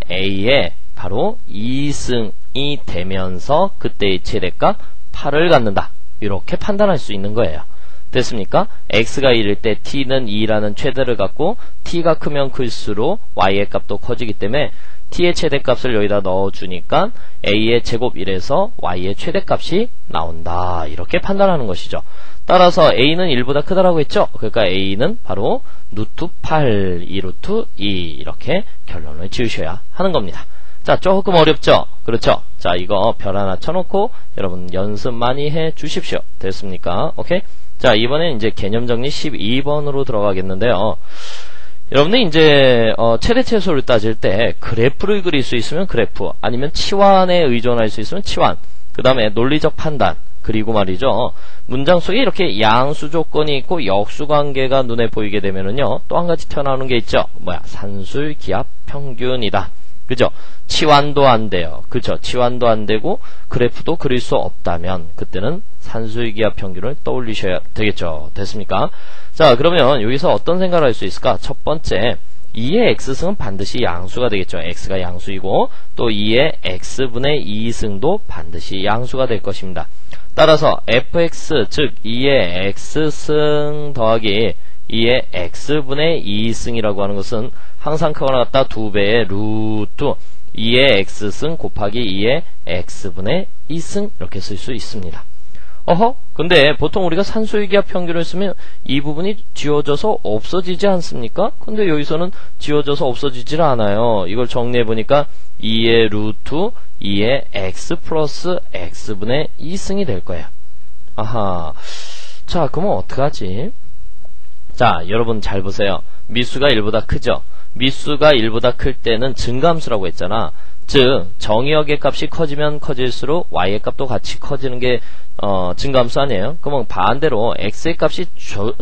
a의 바로 2승이 되면서 그때의 최대값 8을 갖는다. 이렇게 판단할 수 있는 거예요. 됐습니까? x가 1일 때 t는 2라는 최대를 갖고 t가 크면 클수록 y의 값도 커지기 때문에 t의 최대값을 여기다 넣어주니까 a의 제곱 1에서 y의 최대값이 나온다. 이렇게 판단하는 것이죠. 따라서 a는 1보다 크다라고 했죠? 그러니까 a는 바로 루트 8, 2루트 2 이렇게 결론을 지으셔야 하는 겁니다. 자, 조금 어렵죠? 그렇죠? 자, 이거 별 하나 쳐놓고 여러분 연습 많이 해 주십시오. 됐습니까? 오케이? 자, 이번엔 이제 개념 정리 12번으로 들어가겠는데요. 여러분들 이제 최대 최소를 따질 때 그래프를 그릴 수 있으면 그래프, 아니면 치환에 의존할 수 있으면 치환, 그 다음에 논리적 판단, 그리고 말이죠, 문장 속에 이렇게 양수 조건이 있고 역수 관계가 눈에 보이게 되면은요, 또 한 가지 튀어나오는 게 있죠. 뭐야? 산술 기압 평균이다. 그죠? 치환도 안 돼요. 그죠? 치환도 안 되고 그래프도 그릴 수 없다면 그때는 산술기압 평균을 떠올리셔야 되겠죠. 됐습니까? 자, 그러면 여기서 어떤 생각을 할 수 있을까? 첫 번째, 2의 x승은 반드시 양수가 되겠죠. x가 양수이고 또 2의 x분의 2승도 반드시 양수가 될 것입니다. 따라서 fx, 즉 2의 x승 더하기 2의 x분의 2승이라고 하는 것은 항상 크거나 같다 2배의 루트 2의 x승 곱하기 2의 x분의 2승 이렇게 쓸 수 있습니다. 근데 보통 우리가 산술기압 평균을 쓰면 이 부분이 지워져서 없어지지 않습니까? 근데 여기서는 지워져서 없어지질 않아요. 이걸 정리해보니까 2의 루트 2의 x 플러스 x분의 2승이 될 거예요. 아하. 자, 그러면 어떡하지? 자, 여러분 잘 보세요. 미수가 1보다 크죠? 미수가 1보다 클 때는 증가함수라고 했잖아. 즉 정의역의 값이 커지면 커질수록 y의 값도 같이 커지는 게 증가함수 아니에요? 그러면 반대로 x의 값이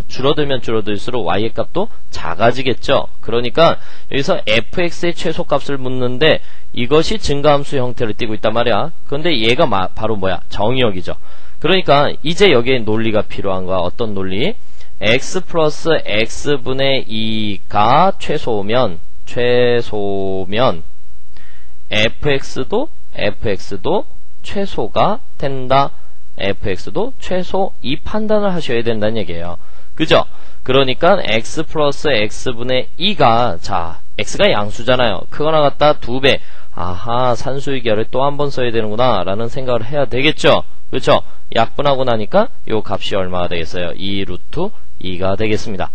줄어들면 줄어들수록 y의 값도 작아지겠죠. 그러니까 여기서 fx의 최소값을 묻는데 이것이 증가함수 형태를 띠고 있단 말이야. 그런데 얘가 바로 뭐야? 정의역이죠. 그러니까 이제 여기에 논리가 필요한 거야. 어떤 논리? x 플러스 x분의 2가 최소면 fx도 최소가 된다. fx도 최소 이 판단을 하셔야 된다는 얘기예요. 그죠? 그러니까 x 플러스 x분의 2가 자 x가 양수잖아요. 크거나 같다 2배. 아하, 산수유기하를 또 한 번 써야 되는구나 라는 생각을 해야 되겠죠. 그렇죠? 약분하고 나니까 요 값이 얼마가 되겠어요? 2 루트 2가 되겠습니다.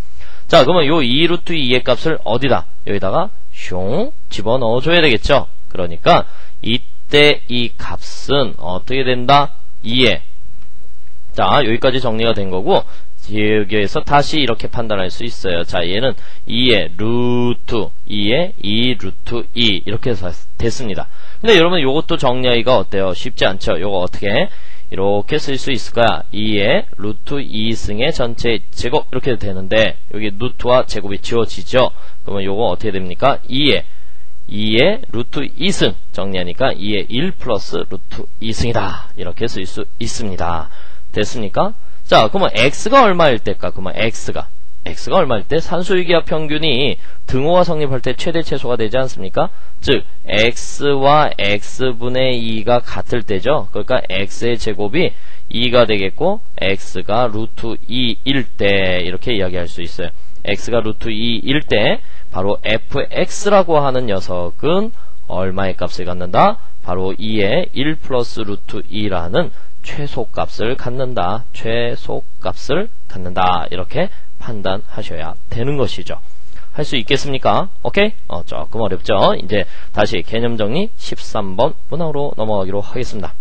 자, 그러면 요 2 루트 2의 값을 어디다? 여기다가 슝 집어넣어 줘야 되겠죠. 그러니까 이때 이 값은 어떻게 된다? 2에 자, 여기까지 정리가 된 거고 여기에서 다시 이렇게 판단할 수 있어요. 자, 얘는 2의 루트 2의 2 루트 2 이렇게 해서 됐습니다. 근데 여러분 요것도 정리하기가 어때요? 쉽지 않죠? 요거 어떻게 이렇게 쓸 수 있을 거야? 2의 루트 2승의 전체 제곱 이렇게 되는데 여기 루트와 제곱이 지워지죠? 그러면 요거 어떻게 됩니까? 2의 루트 2승 정리하니까 2의 1 플러스 루트 2승이다 이렇게 쓸 수 있습니다. 됐습니까? 자, 그러면 x가 얼마일 때일까? 그러면 x가 얼마일 때? 산수유기합 평균이 등호가 성립할 때 최대 최소가 되지 않습니까? 즉 x와 x분의 2가 같을 때죠. 그러니까 x의 제곱이 2가 되겠고 x가 루트 2일 때 이렇게 이야기할 수 있어요. x가 루트 2일 때 바로 fx라고 하는 녀석은 얼마의 값을 갖는다? 바로 2의 1 플러스 루트 2라는 최소값을 갖는다. 이렇게 판단하셔야 되는 것이죠. 할 수 있겠습니까? 오케이? 조금 어렵죠? 이제 다시 개념 정리 13번 문항으로 넘어가기로 하겠습니다.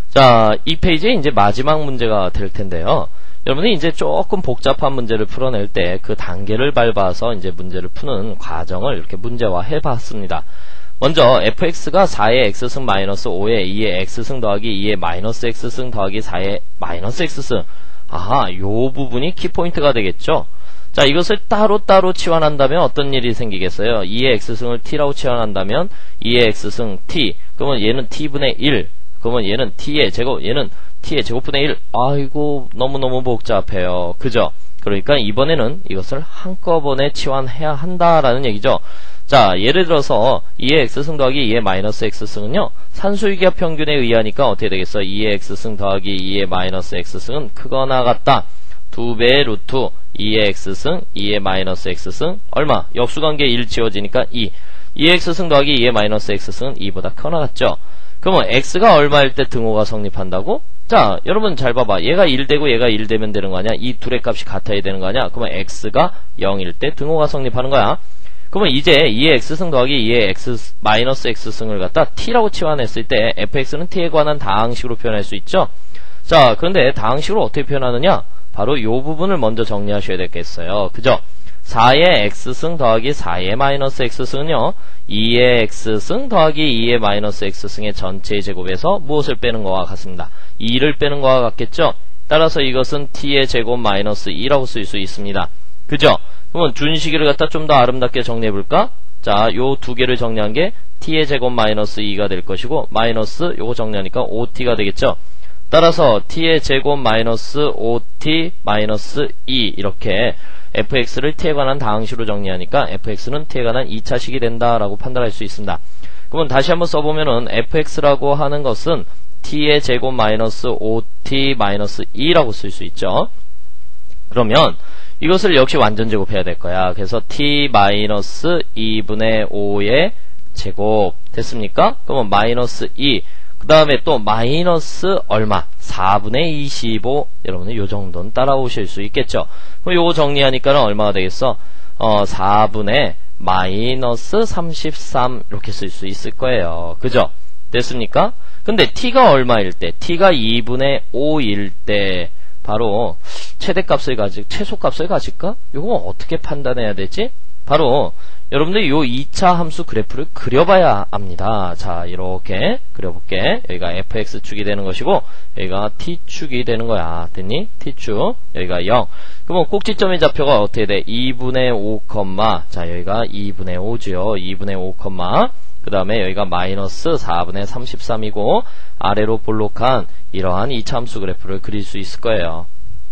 자, 이 페이지에 이제 마지막 문제가 될 텐데요. 여러분이 이제 조금 복잡한 문제를 풀어낼 때 그 단계를 밟아서 이제 문제를 푸는 과정을 이렇게 문제화해 봤습니다. 먼저 fx가 4의 x승 마이너스 5의 2의 x승 더하기 2의 마이너스 x승 더하기 4의 마이너스 x승. 아하, 요 부분이 키포인트가 되겠죠. 자, 이것을 따로따로 치환한다면 어떤 일이 생기겠어요? 2의 x승을 t라고 치환한다면 2의 x승 t. 그러면 얘는 t분의 1. 그러면 얘는 t의 제곱, 얘는 t의 제곱분의 1. 아이고, 너무너무 복잡해요. 그죠? 그러니까 이번에는 이것을 한꺼번에 치환해야 한다라는 얘기죠. 자, 예를 들어서 2의 x승 더하기 2의 마이너스 x승은요, 산수유기합 평균에 의하니까 어떻게 되겠어? 2의 x승 더하기 2의 마이너스 x승은 크거나 같다. 2배의 루트 2의 x승, 2의 마이너스 x승, 얼마? 역수관계 1 지워지니까 2. 2의 x승 더하기 2의 마이너스 x승은 2보다 크거나 같죠? 그러면 x가 얼마일 때 등호가 성립한다고? 자, 여러분 잘 봐봐. 얘가 1 되고 얘가 1 되면 되는 거 아니야? 이 둘의 값이 같아야 되는 거 아니야? 그러면 x가 0일 때 등호가 성립하는 거야. 그러면 이제 2의 x승 더하기 2의 x 마이너스 x승을 갖다 t라고 치환했을 때 fx는 t에 관한 다항식으로 표현할 수 있죠. 자, 그런데 다항식으로 어떻게 표현하느냐? 바로 이 부분을 먼저 정리하셔야 되겠어요. 그죠? 4의 x승 더하기 4의 마이너스 x승은요, 2의 x승 더하기 2의 마이너스 x승의 전체의 제곱에서 무엇을 빼는 것과 같습니다. 2를 빼는 것과 같겠죠? 따라서 이것은 t의 제곱 마이너스 2라고 쓸 수 있습니다. 그죠? 그러면 준식을 갖다 좀 더 아름답게 정리해볼까? 자, 요 두 개를 정리한 게 t의 제곱 마이너스 2가 될 것이고, 마이너스 요거 정리하니까 5t가 되겠죠? 따라서 t의 제곱 마이너스 5t 마이너스 2 이렇게 fx를 t에 관한 다항식으로 정리하니까 fx는 t에 관한 2차식이 된다라고 판단할 수 있습니다. 그러면 다시 한번 써보면은 fx라고 하는 것은 t의 제곱 마이너스 5t 마이너스 2라고 쓸 수 있죠. 그러면 이것을 역시 완전 제곱해야 될 거야. 그래서 t 마이너스 2분의 5의 제곱 됐습니까? 그러면 마이너스 2 그 다음에 또 마이너스 얼마? 4분의 25 여러분은 요 정도는 따라오실 수 있겠죠. 그럼 요거 정리하니까는 얼마가 되겠어? 4분의 마이너스 33 이렇게 쓸 수 있을 거예요. 그죠? 됐습니까? 근데 t가 얼마일 때? t가 2분의 5일 때 바로 최소값을 가질까? 요거 어떻게 판단해야 되지? 바로 여러분들 요 2차 함수 그래프를 그려봐야 합니다. 자, 이렇게 그려볼게. 여기가 fx축이 되는 것이고 여기가 t축이 되는 거야. 됐니? t축. 여기가 0. 그러면 꼭지점의 좌표가 어떻게 돼? 2분의 5, 자, 여기가 2분의 5지요. 2분의 5, 그 다음에 여기가 마이너스 4분의 33이고 아래로 볼록한 이러한 2차 함수 그래프를 그릴 수 있을 거예요.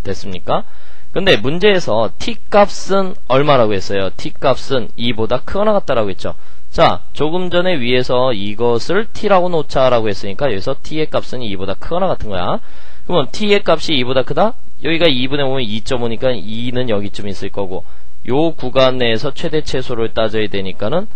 됐습니까? 근데 문제에서 t값은 얼마라고 했어요? t값은 2보다 크거나 같다라고 했죠. 자, 조금 전에 위에서 이것을 t라고 놓자라고 했으니까 여기서 t의 값은 2보다 크거나 같은 거야. 그러면 t의 값이 2보다 크다? 여기가 2분의 5면 2.5니까 2는 여기쯤 있을 거고 요 구간 내에서 최대 최소를 따져야 되니까는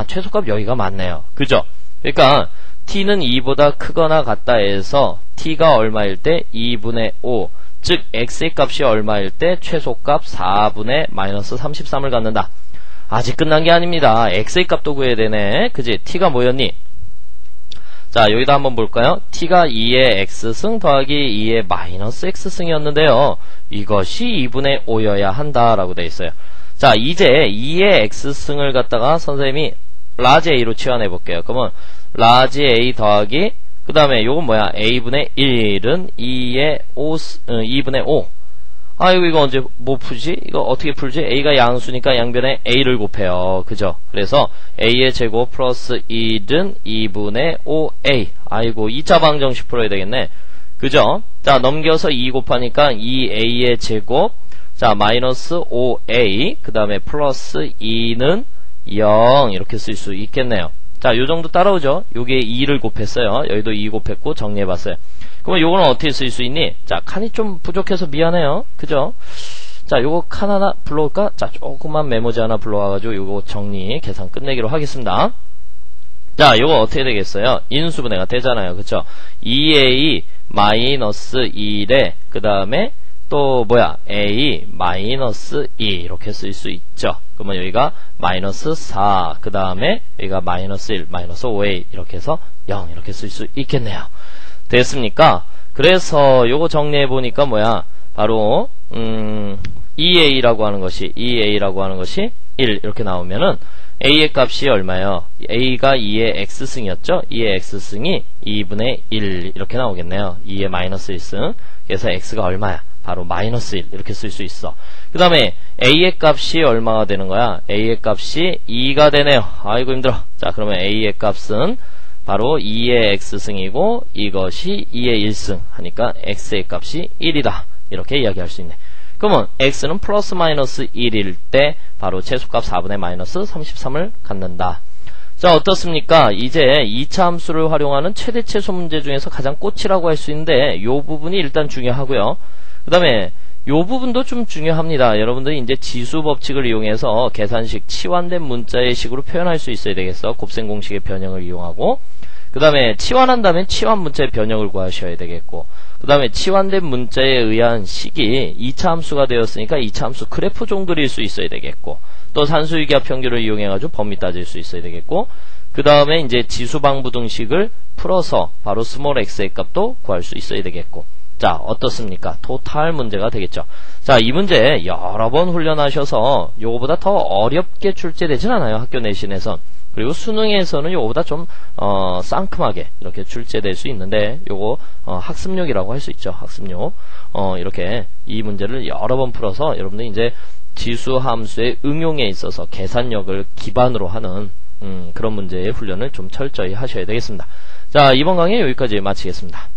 최소값 여기가 맞네요. 그죠? 그러니까 t는 2보다 크거나 같다 해서 t가 얼마일 때 2분의 5 즉 x의 값이 얼마일 때 최소값 4분의 마이너스 33을 갖는다. 아직 끝난 게 아닙니다. x의 값도 구해야 되네. 그지? t가 뭐였니? 자, 여기다 한번 볼까요? t가 2의 x승 더하기 2의 마이너스 x승이었는데요. 이것이 2분의 5여야 한다라고 되어 있어요. 자, 이제 2의 x승을 갖다가 선생님이 라지 a로 치환해 볼게요. 그러면 라지 a 더하기 그 다음에 요건 뭐야? a분의 1은 2분의 5. 이거 언제 뭐 풀지? 이거 어떻게 풀지? a가 양수니까 양변에 a를 곱해요. 그죠? 그래서 a의 제곱 플러스 1은 2분의 5a. 아이고 2차 방정식 풀어야 되겠네. 그죠? 자, 넘겨서 2 곱하니까 2a의 제곱 자, 마이너스 5a 그 다음에 플러스 2는 0 이렇게 쓸 수 있겠네요. 자, 요 정도 따라오죠? 요게 2를 곱했어요. 여기도 2 곱했고 정리해봤어요. 그러면 요거는 어떻게 쓸 수 있니? 자, 칸이 좀 부족해서 미안해요. 그죠? 자, 요거 칸 하나 불러올까? 자, 조그만 메모지 하나 불러와가지고 요거 정리, 계산 끝내기로 하겠습니다. 자, 요거 어떻게 되겠어요? 인수분해가 되잖아요. 그쵸? 2a 마이너스 1에 그 다음에 또 뭐야? a 마이너스 2 이렇게 쓸 수 있죠. 그러면 여기가 마이너스 4 그 다음에 여기가 마이너스 1 마이너스 5a 이렇게 해서 0 이렇게 쓸 수 있겠네요. 됐습니까? 그래서 요거 정리해 보니까 뭐야? 바로 2a라고 하는 것이 1 이렇게 나오면은 a의 값이 얼마예요? a가 2의 x승이었죠? 2의 x승이 2분의 1 이렇게 나오겠네요. 2의 마이너스 1승. 그래서 x가 얼마야? 바로 마이너스 1 이렇게 쓸 수 있어. 그 다음에 a의 값이 얼마가 되는 거야? a의 값이 2가 되네요. 아이고 힘들어. 자, 그러면 a의 값은 바로 2의 x승이고 이것이 2의 1승 하니까 x의 값이 1이다. 이렇게 이야기할 수 있네. 그러면 x는 플러스 마이너스 1일 때 바로 최소값 4분의 마이너스 33을 갖는다. 자, 어떻습니까? 이제 2차 함수를 활용하는 최대 최소 문제 중에서 가장 꽃이라고 할 수 있는데 이 부분이 일단 중요하고요. 그 다음에 요 부분도 좀 중요합니다. 여러분들이 이제 지수 법칙을 이용해서 계산식 치환된 문자의 식으로 표현할 수 있어야 되겠어. 곱셈 공식의 변형을 이용하고 그 다음에 치환한다면 치환 문자의 변형을 구하셔야 되겠고 그 다음에 치환된 문자에 의한 식이 2차 함수가 되었으니까 2차 함수 그래프 정도일 수 있어야 되겠고 또 산수유기합 평균을 이용해가지고 범위 따질 수 있어야 되겠고 그 다음에 이제 지수방부등식을 풀어서 바로 스몰 x의 값도 구할 수 있어야 되겠고 자, 어떻습니까? 토탈 문제가 되겠죠. 자, 이 문제 여러 번 훈련하셔서 요거보다 더 어렵게 출제되진 않아요. 학교 내신에선. 그리고 수능에서는 요거보다 좀 상큼하게 이렇게 출제될 수 있는데 요거 학습력이라고 할 수 있죠. 학습력. 이렇게 이 문제를 여러 번 풀어서 여러분들이 이제 지수 함수의 응용에 있어서 계산력을 기반으로 하는 그런 문제의 훈련을 좀 철저히 하셔야 되겠습니다. 자, 이번 강의 여기까지 마치겠습니다.